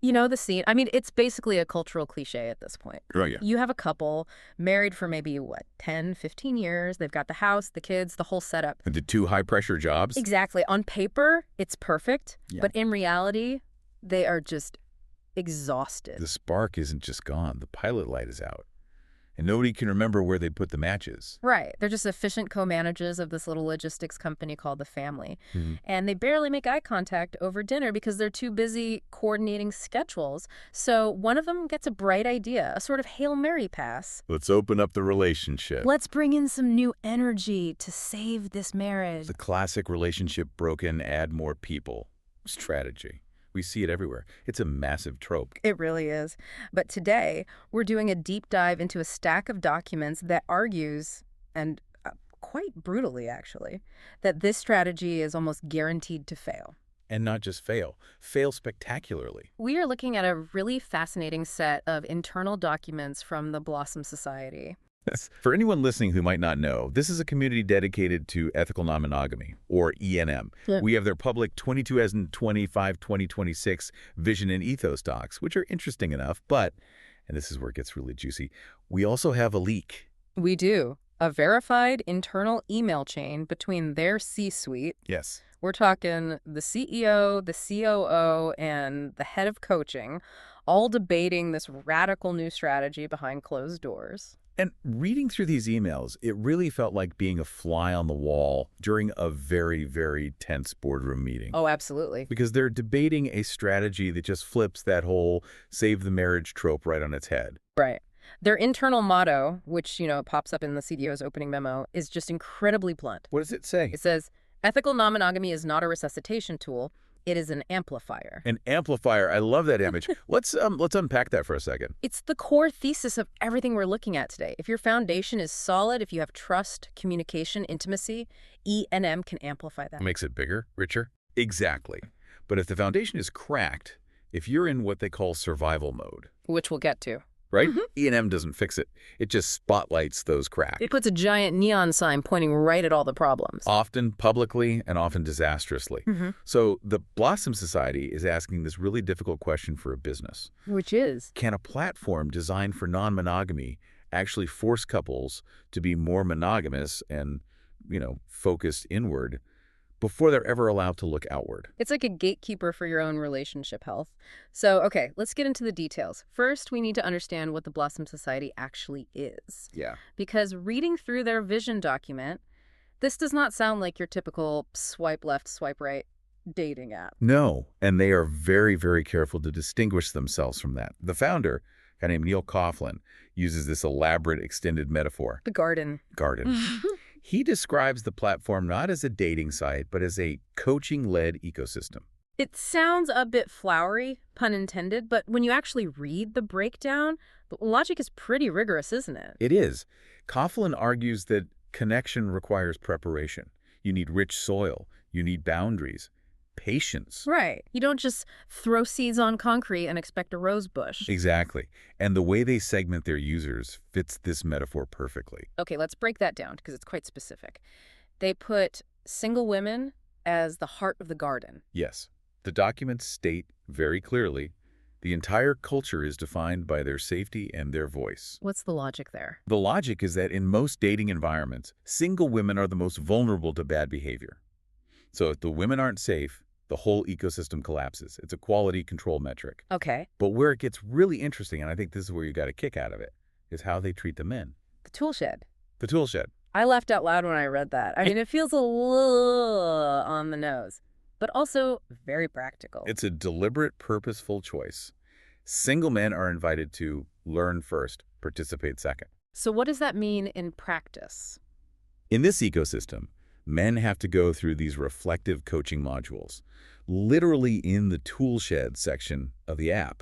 You know the scene. I mean, it's basically a cultural cliche at this point. Right, yeah. You have a couple married for maybe, what, 10, 15 years. They've got the house, the kids, the whole setup. And the two high-pressure jobs? Exactly. On paper, it's perfect. Yeah. But in reality, they are just exhausted. The spark isn't just gone. The pilot light is out. And nobody can remember where they put the matches. Right. They're just efficient co-managers of this little logistics company called The Family. And they barely make eye contact over dinner because they're too busy coordinating schedules. So one of them gets a bright idea, a sort of Hail Mary pass. Let's open up the relationship. Let's bring in some new energy to save this marriage. The classic relationship broken, add more people strategy. We see it everywhere. It's a massive trope. It really is. But today, we're doing a deep dive into a stack of documents that argues, and quite brutally actually, that this strategy is almost guaranteed to fail. And not just fail. Fail spectacularly. We are looking at a really fascinating set of internal documents from the Blossom Society. For anyone listening who might not know, this is a community dedicated to ethical non-monogamy, or ENM. Yeah. We have their public 2025-2026 vision and ethos docs, which are interesting enough, but, and this is where it gets really juicy, we also have a leak. We do. A verified internal email chain between their C-suite. Yes. We're talking the CEO, the COO, and the head of coaching, all debating this radical new strategy behind closed doors. And reading through these emails, it really felt like being a fly on the wall during a very, very tense boardroom meeting. Oh, absolutely. Because they're debating a strategy that just flips that whole save the marriage trope right on its head. Right. Their internal motto, which, pops up in the CEO's opening memo, is just incredibly blunt. What does it say? It says, ethical non-monogamy is not a resuscitation tool. It is an amplifier. An amplifier. I love that image. Let's unpack that for a second. It's the core thesis of everything we're looking at today. If your foundation is solid, if you have trust, communication, intimacy, E&M can amplify that. Makes it bigger, richer? Exactly. But if the foundation is cracked, if you're in what they call survival mode, which we'll get to. Right? E&M doesn't fix it. It just spotlights those cracks. It puts a giant neon sign pointing right at all the problems. Often publicly and often disastrously. So the Blossom Society is asking this really difficult question for a business. Which is? Can a platform designed for non-monogamy actually force couples to be more monogamous and, focused inward before they're ever allowed to look outward? It's like a gatekeeper for your own relationship health. So, okay, let's get into the details. First, we need to understand what the Blossom Society actually is. Yeah. Because reading through their vision document, this does not sound like your typical swipe left, swipe right dating app. No, and they are very, very careful to distinguish themselves from that. The founder, a guy named Neil Coughlin, uses this elaborate extended metaphor. The garden. He describes the platform not as a dating site, but as a coaching-led ecosystem. It sounds a bit flowery, pun intended, but when you actually read the breakdown, the logic is pretty rigorous, isn't it? It is. Coughlin argues that connection requires preparation. You need rich soil. You need boundaries. Patience. Right. You don't just throw seeds on concrete and expect a rose bush. Exactly. And the way they segment their users fits this metaphor perfectly. Okay, let's break that down because it's quite specific. They put single women as the heart of the garden. Yes. The documents state very clearly the entire culture is defined by their safety and their voice. What's the logic there? The logic is that in most dating environments, single women are the most vulnerable to bad behavior. So if the women aren't safe, the whole ecosystem collapses. It's a quality control metric. Okay. But where it gets really interesting, and I think this is where you got a kick out of it, is how they treat the men. The tool shed. The tool shed. I laughed out loud when I read that. I mean, it feels a little on the nose, but also very practical. It's a deliberate, purposeful choice. Single men are invited to learn first, participate second. So what does that mean in practice? In this ecosystem, men have to go through these reflective coaching modules, literally in the toolshed section of the app,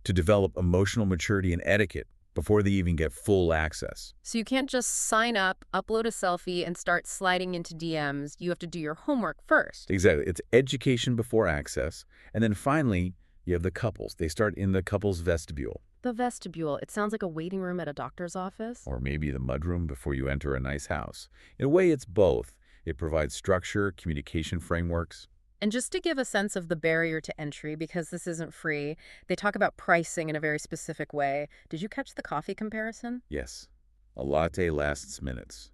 to develop emotional maturity and etiquette before they even get full access. So you can't just sign up, upload a selfie, and start sliding into DMs. You have to do your homework first. Exactly. It's education before access. And then finally, you have the couples. They start in the couple's vestibule. The vestibule. It sounds like a waiting room at a doctor's office. Or maybe the mudroom before you enter a nice house. In a way, it's both. It provides structure, communication frameworks. And just to give a sense of the barrier to entry, because this isn't free, they talk about pricing in a very specific way. Did you catch the coffee comparison? Yes. A latte lasts minutes.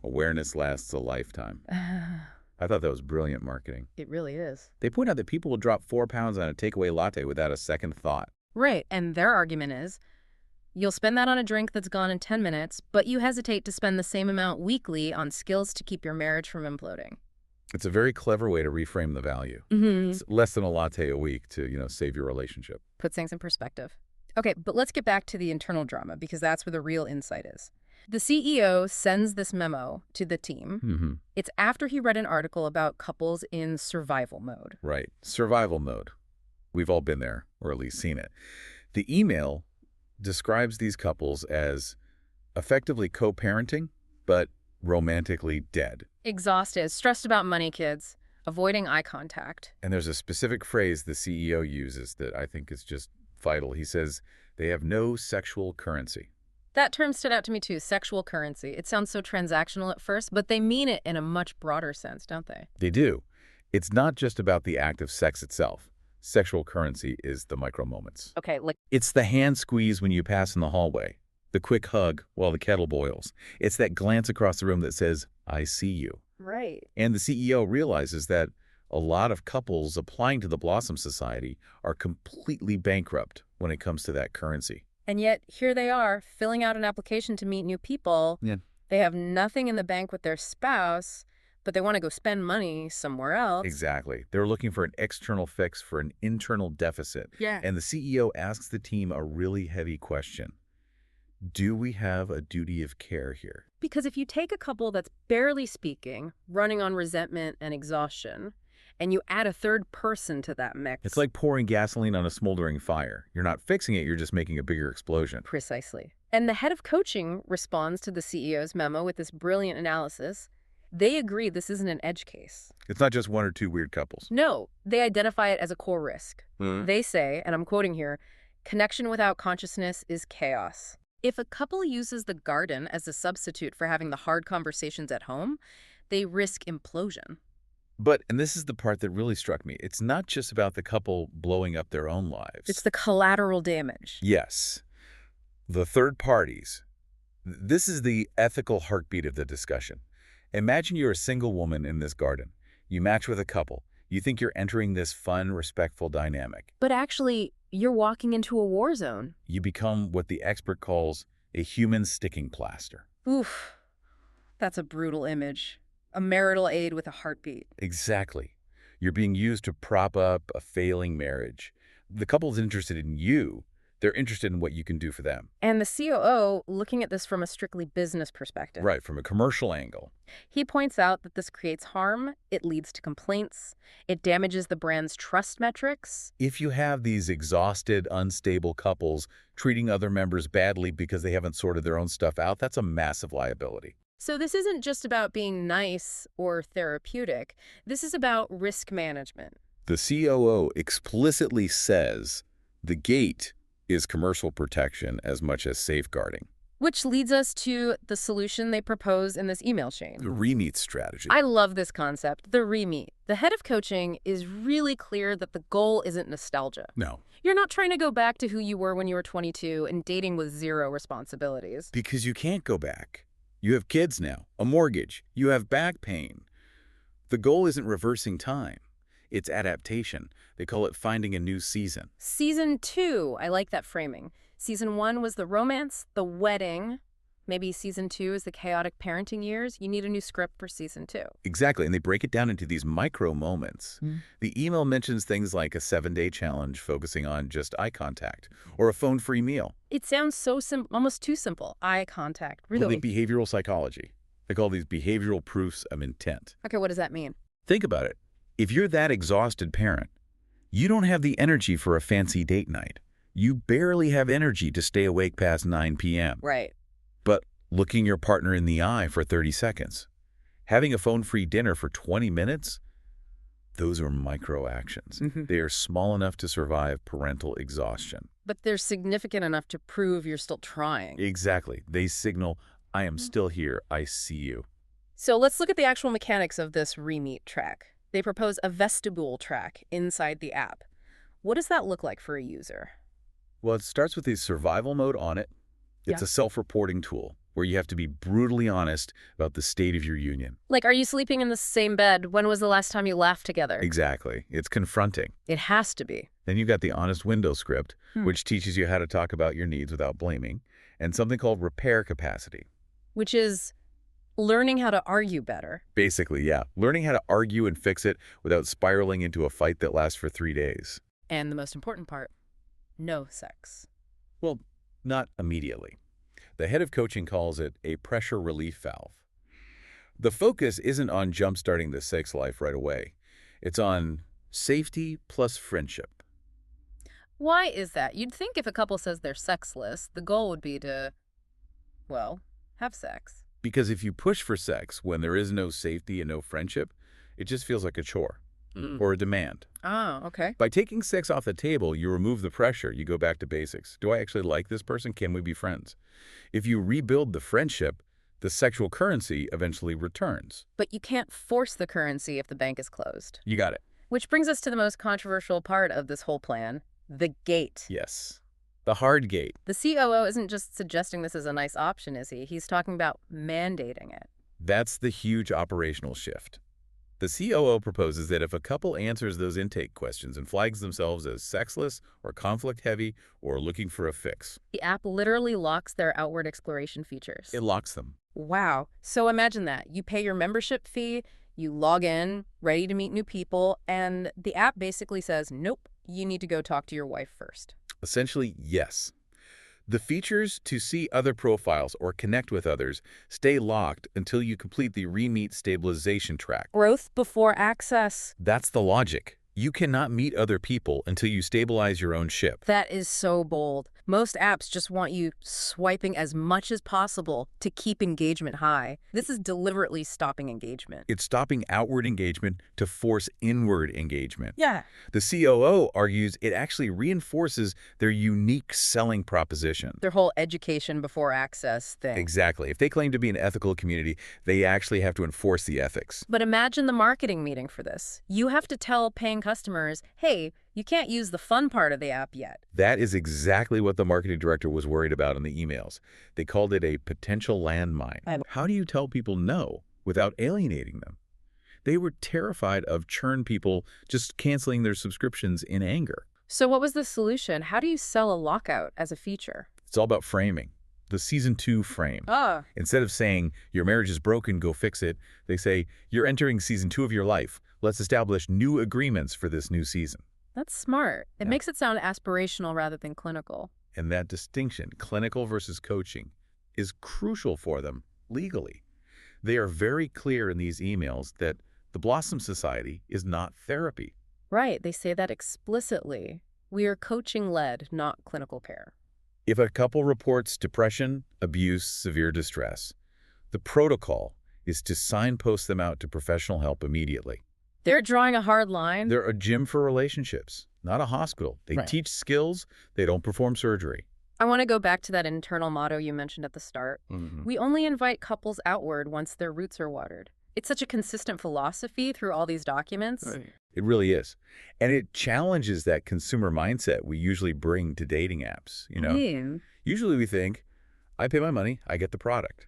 Awareness lasts a lifetime. I thought that was brilliant marketing. It really is. They point out that people will drop 4 pounds on a takeaway latte without a second thought. Right, and their argument is, you'll spend that on a drink that's gone in 10 minutes, but you hesitate to spend the same amount weekly on skills to keep your marriage from imploding. It's a very clever way to reframe the value. It's less than a latte a week to, save your relationship. Puts things in perspective. Okay, but let's get back to the internal drama, because that's where the real insight is. The CEO sends this memo to the team. It's after he read an article about couples in survival mode. Right. Survival mode. We've all been there, or at least seen it. The email describes these couples as effectively co-parenting, but romantically dead. Exhausted, stressed about money, kids, avoiding eye contact. And there's a specific phrase the CEO uses that I think is just vital. He says they have no sexual currency. That term stood out to me too, sexual currency. It sounds so transactional at first, but they mean it in a much broader sense, don't they? They do. It's not just about the act of sex itself. Sexual currency is the micro moments. Okay, It's the hand squeeze when you pass in the hallway, the quick hug while the kettle boils. It's that glance across the room that says, I see you. right. And the CEO realizes that a lot of couples applying to the Blossom Society are completely bankrupt when it comes to that currency. And yet, here they are, filling out an application to meet new people. Yeah. They have nothing in the bank with their spouse, but they want to go spend money somewhere else. Exactly. They're looking for an external fix for an internal deficit. Yeah. And the CEO asks the team a really heavy question. Do we have a duty of care here? Because if you take a couple that's barely speaking, running on resentment and exhaustion, and you add a third person to that mix. It's like pouring gasoline on a smoldering fire. You're not fixing it, you're just making a bigger explosion. Precisely. And the head of coaching responds to the CEO's memo with this brilliant analysis. They agree this isn't an edge case. It's not just one or two weird couples. No, they identify it as a core risk. They say, and I'm quoting here, connection without consciousness is chaos. If a couple uses the garden as a substitute for having the hard conversations at home, they risk implosion. But, and this is the part that really struck me, it's not just about the couple blowing up their own lives. It's the collateral damage. Yes. The third parties. This is the ethical heartbeat of the discussion. Imagine you're a single woman in this garden. You match with a couple. You think you're entering this fun, respectful dynamic. But actually, you're walking into a war zone. You become what the expert calls a human sticking plaster. Oof. That's a brutal image. A marital aid with a heartbeat. Exactly. You're being used to prop up a failing marriage. The couple's interested in you. They're interested in what you can do for them. And the COO, looking at this from a strictly business perspective. Right, from a commercial angle. He points out that this creates harm, it leads to complaints, it damages the brand's trust metrics. If you have these exhausted, unstable couples treating other members badly because they haven't sorted their own stuff out, that's a massive liability. So this isn't just about being nice or therapeutic. This is about risk management. The COO explicitly says the gate is commercial protection as much as safeguarding. Which leads us to the solution they propose in this email chain. The re-meet strategy. I love this concept, the re-meet. The head of coaching is really clear that the goal isn't nostalgia. No. You're not trying to go back to who you were when you were 22 and dating with zero responsibilities. Because you can't go back. You have kids now, a mortgage, you have back pain. The goal isn't reversing time. It's adaptation. They call it finding a new season. Season 2, I like that framing. Season 1 was the romance, the wedding. Maybe season 2 is the chaotic parenting years. You need a new script for season 2. Exactly, and they break it down into these micro moments. The email mentions things like a 7-day challenge focusing on just eye contact, or a phone-free meal. It sounds so simple, almost too simple. Eye contact, Well, really. the behavioral psychology. They call these behavioral proofs of intent. Okay, what does that mean? Think about it. If you're that exhausted parent, you don't have the energy for a fancy date night. You barely have energy to stay awake past 9 p.m. Right. But looking your partner in the eye for 30 seconds, having a phone-free dinner for 20 minutes, those are micro actions. They are small enough to survive parental exhaustion. But they're significant enough to prove you're still trying. Exactly. They signal, I am still here, I see you. So let's look at the actual mechanics of this re-meet track. They propose a vestibule track inside the app. What does that look like for a user? Well, it starts with the survival mode on it. It's Yeah. a self-reporting tool where you have to be brutally honest about the state of your union. Like, are you sleeping in the same bed? When was the last time you laughed together? Exactly. It's confronting. It has to be. Then you've got the honest window script, Hmm. which teaches you how to talk about your needs without blaming, and something called repair capacity. Which is learning how to argue better. Basically, yeah, learning how to argue and fix it without spiraling into a fight that lasts for 3 days. And the most important part, no sex. Well, not immediately. The head of coaching calls it a pressure relief valve. The focus isn't on jump-starting the sex life right away. It's on safety plus friendship. Why is that? You'd think if a couple says they're sexless, the goal would be to, well, have sex. Because if you push for sex when there is no safety and no friendship, it just feels like a chore or a demand. Oh, okay. By taking sex off the table, you remove the pressure. You go back to basics. Do I actually like this person? Can we be friends? If you rebuild the friendship, the sexual currency eventually returns. But you can't force the currency if the bank is closed. You got it. Which brings us to the most controversial part of this whole plan, the gate. Yes. The hard gate. The COO isn't just suggesting this is a nice option, is he? He's talking about mandating it. That's the huge operational shift. The COO proposes that if a couple answers those intake questions and flags themselves as sexless or conflict-heavy or looking for a fix, The app literally locks their outward exploration features. it locks them. Wow. So imagine that. You pay your membership fee, you log in, ready to meet new people, and the app basically says, nope, you need to go talk to your wife first. Essentially, yes. The features to see other profiles or connect with others stay locked until you complete the re-meet stabilization track. Growth before access. That's the logic. You cannot meet other people until you stabilize your own ship. That is so bold. Most apps just want you swiping as much as possible to keep engagement high. This is deliberately stopping engagement. It's stopping outward engagement to force inward engagement. Yeah. The COO argues it actually reinforces their unique selling proposition. Their whole education before access thing. Exactly. If they claim to be an ethical community, they actually have to enforce the ethics. But imagine the marketing meeting for this. You have to tell paying customers, hey, you can't use the fun part of the app yet. That is exactly what the marketing director was worried about in the emails. They called it a potential landmine. How do you tell people no without alienating them? They were terrified of churn people just canceling their subscriptions in anger. So what was the solution? How do you sell a lockout as a feature? It's all about framing. The season 2 frame. Ah. Instead of saying, your marriage is broken, go fix it, they say, you're entering season 2 of your life. Let's establish new agreements for this new season. That's smart. It Yeah. makes it sound aspirational rather than clinical. And that distinction, clinical versus coaching, is crucial for them legally. They are very clear in these emails that the Blossom Society is not therapy. Right, they say that explicitly. We are coaching-led, not clinical care. If a couple reports depression, abuse, severe distress, the protocol is to signpost them out to professional help immediately. They're drawing a hard line. They're a gym for relationships, not a hospital. They Right. teach skills, they don't perform surgery. I want to go back to that internal motto you mentioned at the start. We only invite couples outward once their roots are watered. It's such a consistent philosophy through all these documents. It really is. And it challenges that consumer mindset we usually bring to dating apps, you know? Usually we think, I pay my money, I get the product.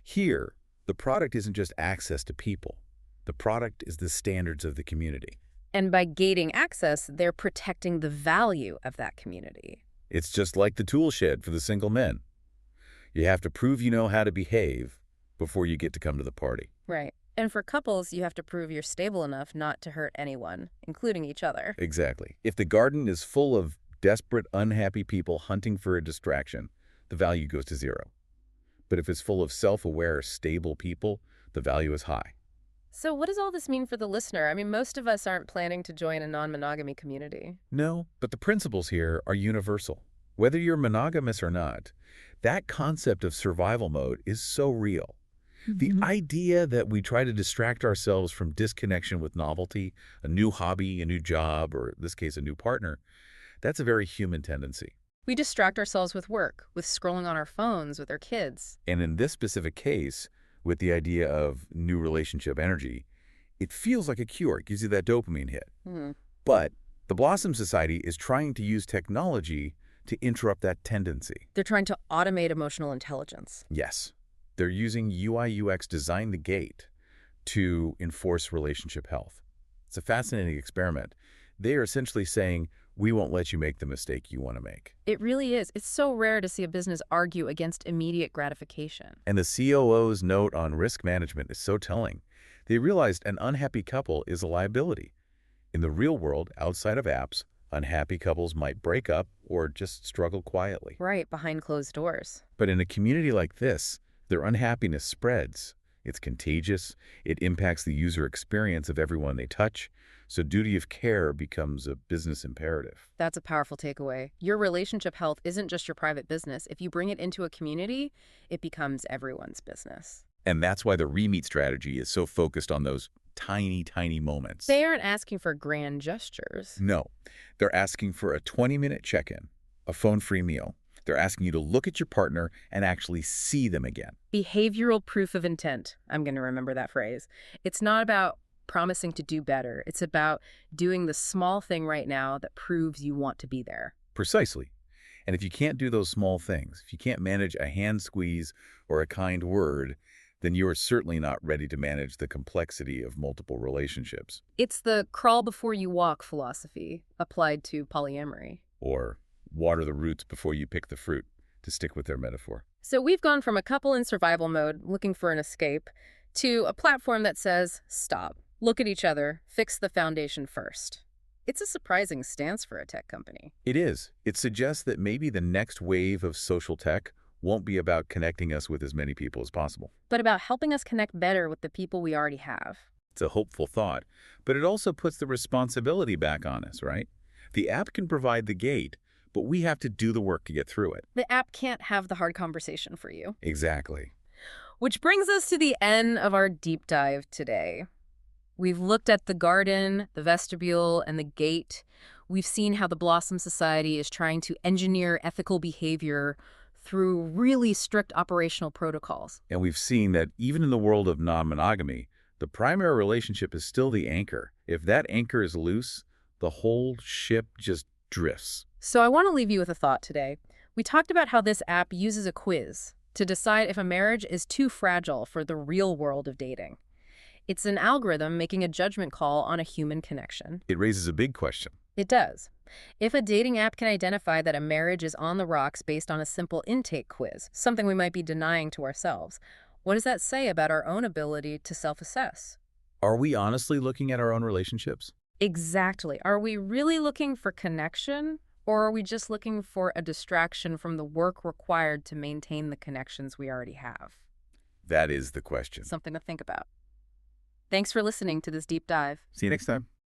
Here, the product isn't just access to people. The product is the standards of the community. And by gating access, they're protecting the value of that community. It's just like the tool shed for the single men. You have to prove you know how to behave before you get to come to the party. Right. And for couples, you have to prove you're stable enough not to hurt anyone, including each other. Exactly. If the garden is full of desperate, unhappy people hunting for a distraction, the value goes to 0. But if it's full of self-aware, stable people, the value is high. So what does all this mean for the listener? I mean, most of us aren't planning to join a non-monogamy community. No, but the principles here are universal. Whether you're monogamous or not, that concept of survival mode is so real. The idea that we try to distract ourselves from disconnection with novelty, a new hobby, a new job, or in this case, a new partner, that's a very human tendency. We distract ourselves with work, with scrolling on our phones, with our kids. And in this specific case, with the idea of new relationship energy, It feels like a cure. It gives you that dopamine hit. Hmm. But the Blossom Society is trying to use technology to interrupt that tendency. They're trying to automate emotional intelligence. Yes, they're using UI/UX design the gate to enforce relationship health. It's a fascinating experiment. They are essentially saying, we won't let you make the mistake you want to make. It really is. It's so rare to see a business argue against immediate gratification. And the COO's note on risk management is so telling. They realized an unhappy couple is a liability. In the real world, outside of apps, unhappy couples might break up or just struggle quietly. Right, behind closed doors. But in a community like this, their unhappiness spreads. It's contagious. It impacts the user experience of everyone they touch. So duty of care becomes a business imperative. That's a powerful takeaway. Your relationship health isn't just your private business. If you bring it into a community, it becomes everyone's business. And that's why the re-meet strategy is so focused on those tiny, tiny moments. They aren't asking for grand gestures. No, they're asking for a 20-minute check-in, a phone-free meal. They're asking you to look at your partner and actually see them again. Behavioral proof of intent. I'm going to remember that phrase. It's not about promising to do better. It's about doing the small thing right now that proves you want to be there. Precisely. And if you can't do those small things, if you can't manage a hand squeeze or a kind word, then you are certainly not ready to manage the complexity of multiple relationships. It's the crawl before you walk philosophy applied to polyamory. Or water the roots before you pick the fruit, to stick with their metaphor. So we've gone from a couple in survival mode, looking for an escape, to a platform that says, stop, look at each other, fix the foundation first. It's a surprising stance for a tech company. It is. It suggests that maybe the next wave of social tech won't be about connecting us with as many people as possible. But about helping us connect better with the people we already have. It's a hopeful thought, but it also puts the responsibility back on us, right? The app can provide the gate, but we have to do the work to get through it. The app can't have the hard conversation for you. Exactly. Which brings us to the end of our deep dive today. We've looked at the garden, the vestibule, and the gate. We've seen how the Blossom Society is trying to engineer ethical behavior through really strict operational protocols. And we've seen that even in the world of non-monogamy, the primary relationship is still the anchor. If that anchor is loose, the whole ship just drifts. So I want to leave you with a thought today. We talked about how this app uses a quiz to decide if a marriage is too fragile for the real world of dating. It's an algorithm making a judgment call on a human connection. It raises a big question. It does. If a dating app can identify that a marriage is on the rocks based on a simple intake quiz, something we might be denying to ourselves, what does that say about our own ability to self-assess? Are we honestly looking at our own relationships? Exactly. Are we really looking for connection, or are we just looking for a distraction from the work required to maintain the connections we already have? That is the question. Something to think about. Thanks for listening to this deep dive. See you next time.